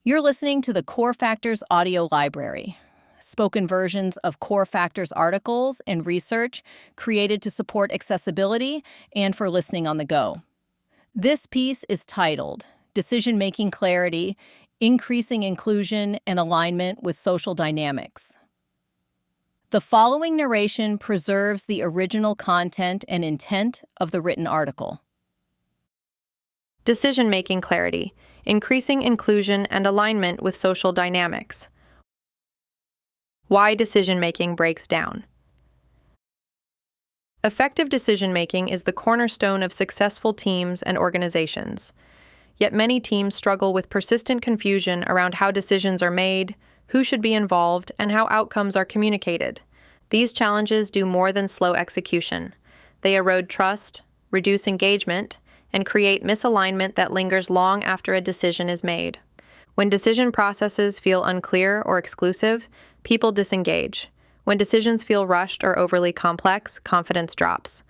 You're listening to the Core Factors audio library, spoken versions of Core Factors articles and research created to support accessibility and for listening on the go. This piece is titled Decision-Making Clarity, Increasing Inclusion and Alignment with Social Dynamics. The following narration preserves the original content and intent of the written article. Decision-making clarity, increasing inclusion and alignment with social dynamics. Why decision-making breaks down. Effective decision-making is the cornerstone of successful teams and organizations. Yet many teams struggle with persistent confusion around how decisions are made, who should be involved, and how outcomes are communicated. These challenges do more than slow execution. They erode trust, reduce engagement, and create misalignment that lingers long after a decision is made. When decision processes feel unclear or exclusive, people disengage. When decisions feel rushed or overly complex, confidence drops.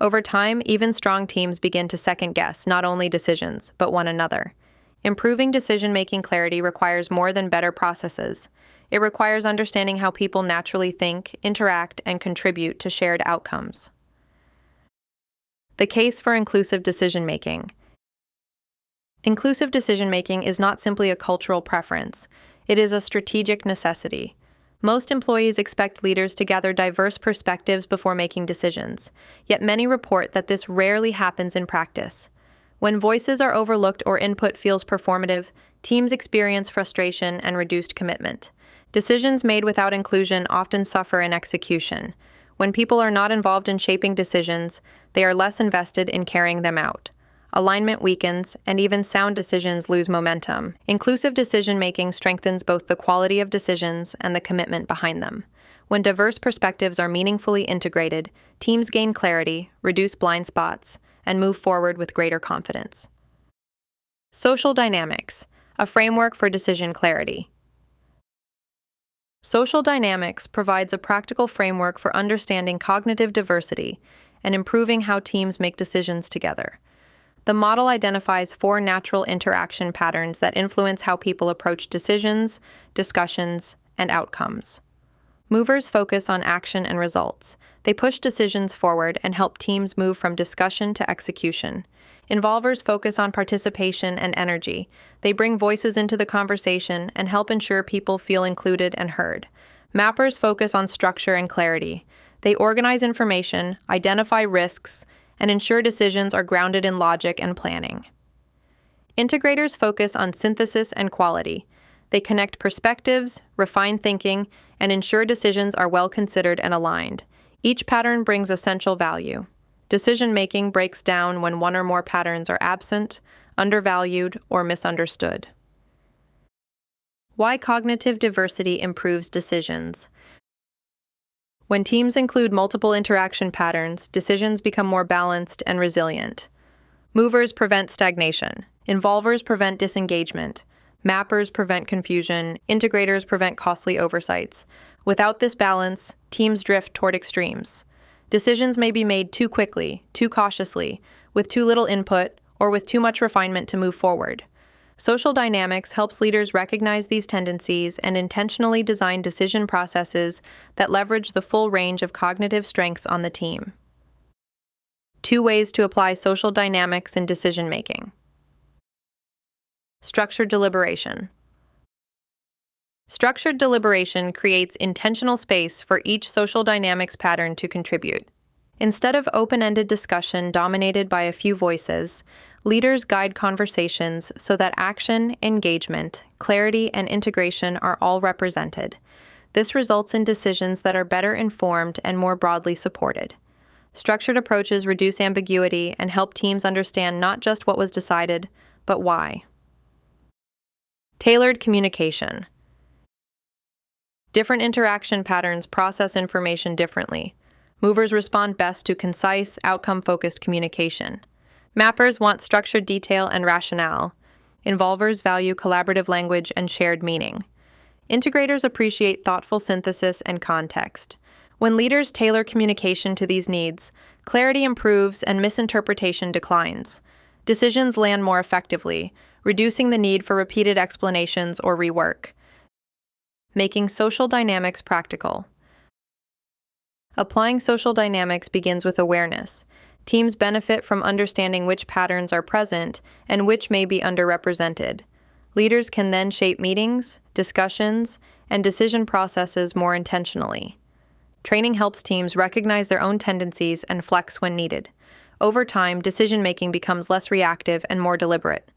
Over time, even strong teams begin to second-guess not only decisions, but one another. Improving decision-making clarity requires more than better processes. It requires understanding how people naturally think, interact, and contribute to shared outcomes. The case for inclusive decision-making. Inclusive decision-making is not simply a cultural preference. It is a strategic necessity. Most employees expect leaders to gather diverse perspectives before making decisions, yet many report that this rarely happens in practice. When voices are overlooked or input feels performative, teams experience frustration and reduced commitment. Decisions made without inclusion often suffer in execution. When people are not involved in shaping decisions, they are less invested in carrying them out. Alignment weakens, and even sound decisions lose momentum. Inclusive decision-making strengthens both the quality of decisions and the commitment behind them. When diverse perspectives are meaningfully integrated, teams gain clarity, reduce blind spots, and move forward with greater confidence. Social dynamics, a framework for decision clarity. Social dynamics provides a practical framework for understanding cognitive diversity and improving how teams make decisions together. The model identifies 4 natural interaction patterns that influence how people approach decisions, discussions, and outcomes. Movers focus on action and results. They push decisions forward and help teams move from discussion to execution. Involvers focus on participation and energy. They bring voices into the conversation and help ensure people feel included and heard. Mappers focus on structure and clarity. They organize information, identify risks, and ensure decisions are grounded in logic and planning. Integrators focus on synthesis and quality. They connect perspectives, refine thinking, and ensure decisions are well considered and aligned. Each pattern brings essential value. Decision-making breaks down when one or more patterns are absent, undervalued, or misunderstood. Why cognitive diversity improves decisions. When teams include multiple interaction patterns, decisions become more balanced and resilient. Movers prevent stagnation. Involvers prevent disengagement. Mappers prevent confusion. Integrators prevent costly oversights. Without this balance, teams drift toward extremes. Decisions may be made too quickly, too cautiously, with too little input, or with too much refinement to move forward. Social dynamics helps leaders recognize these tendencies and intentionally design decision processes that leverage the full range of cognitive strengths on the team. 2 ways to apply social dynamics in decision-making. Structured deliberation. Structured deliberation creates intentional space for each social dynamics pattern to contribute. Instead of open-ended discussion dominated by a few voices, leaders guide conversations so that action, engagement, clarity, and integration are all represented. This results in decisions that are better informed and more broadly supported. Structured approaches reduce ambiguity and help teams understand not just what was decided, but why. Tailored communication. Different interaction patterns process information differently. Movers respond best to concise, outcome-focused communication. Mappers want structured detail and rationale. Involvers value collaborative language and shared meaning. Integrators appreciate thoughtful synthesis and context. When leaders tailor communication to these needs, clarity improves and misinterpretation declines. Decisions land more effectively, reducing the need for repeated explanations or rework. Making social dynamics practical. Applying social dynamics begins with awareness. Teams benefit from understanding which patterns are present and which may be underrepresented. Leaders can then shape meetings, discussions, and decision processes more intentionally. Training helps teams recognize their own tendencies and flex when needed. Over time, decision-making becomes less reactive and more deliberate.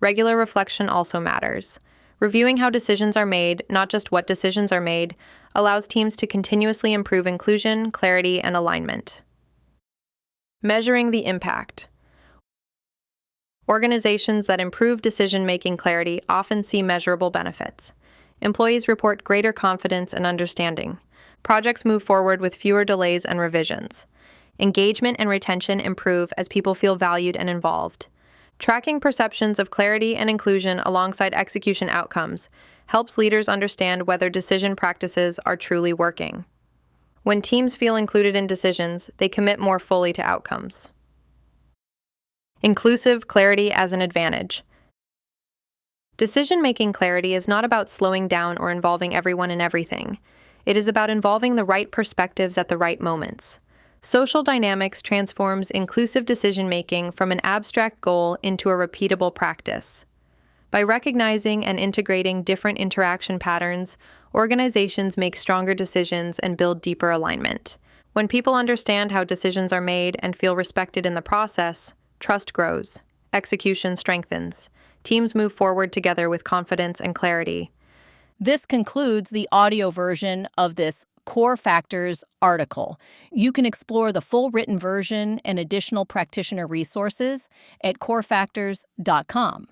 Regular reflection also matters. Reviewing how decisions are made, not just what decisions are made, allows teams to continuously improve inclusion, clarity, and alignment. Measuring the impact. Organizations that improve decision-making clarity often see measurable benefits. Employees report greater confidence and understanding. Projects move forward with fewer delays and revisions. Engagement and retention improve as people feel valued and involved. Tracking perceptions of clarity and inclusion alongside execution outcomes helps leaders understand whether decision practices are truly working. When teams feel included in decisions, they commit more fully to outcomes. Inclusive clarity as an advantage. Decision-making clarity is not about slowing down or involving everyone in everything. It is about involving the right perspectives at the right moments. Social dynamics transforms inclusive decision-making from an abstract goal into a repeatable practice. By recognizing and integrating different interaction patterns, organizations make stronger decisions and build deeper alignment. When people understand how decisions are made and feel respected in the process, trust grows, execution strengthens, teams move forward together with confidence and clarity. This concludes the audio version of this Core Factors article. You can explore the full written version and additional practitioner resources at corefactors.com.